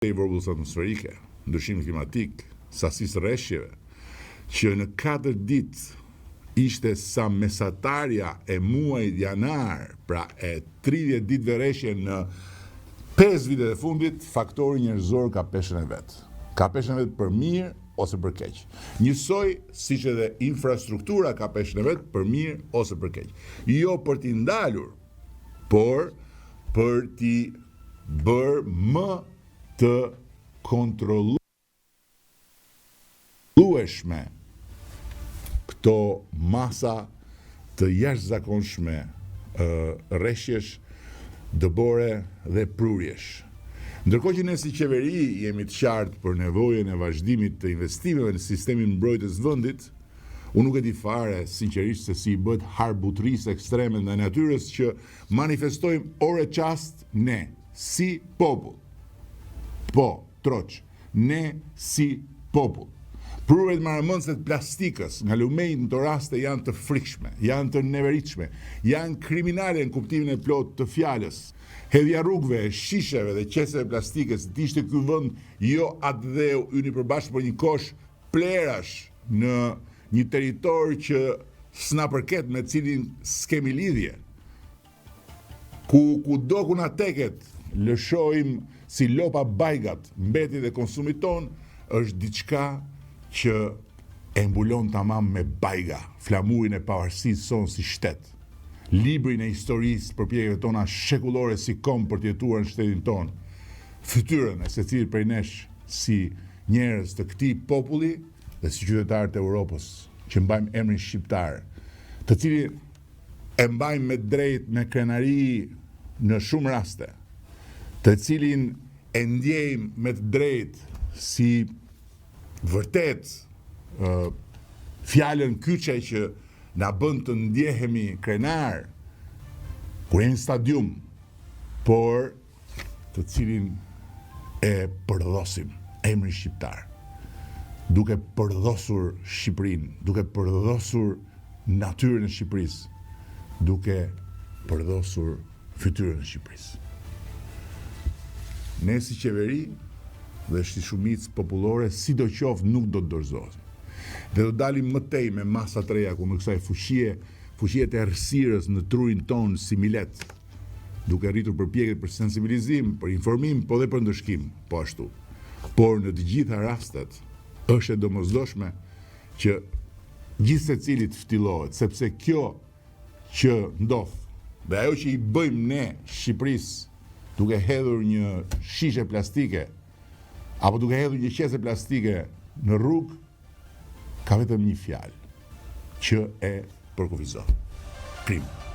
i vogël atmosferike, ndryshim klimatik, sasisë rreshjeve, që në 4 ditë ishte sa mesatarja e muajit janar, pra e 30 ditëve rreshje në 5 vitet e fundit, faktori njerëzor ka peshën e vet. Ka peshën e vet për mirë ose për keq. Njësoj siç edhe infrastruktura ka peshën e vet për mirë ose për keq. Jo për t'i ndalur, por për t'i bërë më të kontrollueshme këto masa të jashtëzakonshme rreshjesh, dëbore dhe prurjesh. Ndërkohë që ne si qeveri jemi të qartë për nevojën e vazhdimit të investimeve në sistemin mbrojtës vendit, unë nuk e di fare sinqerisht se si bëhet harbutrisë ekstreme ndaj natyrës që manifestojmë ore çast ne si popull. Po, troç, ne si popull. Prurjet marrëmendëse të plastikës nga lumej në të raste janë të frikshme, janë të neveritshme, janë kriminale në kuptimin e plot të fjalës. Hedhja rrugëve, shisheve dhe qeseve plastikës, ishte ky vend jo atë dheu yni përbashkë për një kosh plerash në një territor që s'na përket, me cilin s'kemi lidhje. Kudo ku na teket, lëshojmë si lopa bajgat, mbeti dhe konsumit ton, është diçka që e mbulon tamam me bajga, flamurin e pavarësisë sonë si shtet. Librin e historisë përpjekjeve tona shekullore si kom për të jetuar në shtetin ton. Fytyrën e secilit prej nesh si njerëz të këtij populli dhe si qytetarë të Europës, që mbajmë emrin shqiptar, të cilin e mbajmë me drejt, me krenari në shumë raste, të cilin e ndjejmë me të drejt si vërtet fjalën kyçe që na bën të ndjehemi krenar kur jemi në stadium, por të cilin e përdhosim emrin shqiptar, duke përdhosur Shqipërinë, duke përdhosur natyrën e Shqipërisë, duke përdhosur fytyrën e Shqipërisë. Ne si qeveri dhe si shumicë popullore, sidoqoftë nuk do të dorëzohemi. Dhe do dalim më tej me masa të reja kundër kësaj fuqie të errësirës në trurin ton si milet, duke rritur përpjekje për sensibilizim, për informim, po dhe për ndëshkim, po ashtu. Por në të gjitha rastet është e domosdoshme që gjithë secili të ftillohet, sepse kjo që ndodh dhe ajo që i bëjmë ne Shqipërisë duke hedhur një shishe plastike apo duke hedhur një qese plastike në rrugë, ka vetëm një fjalë që e përkufizon: krim.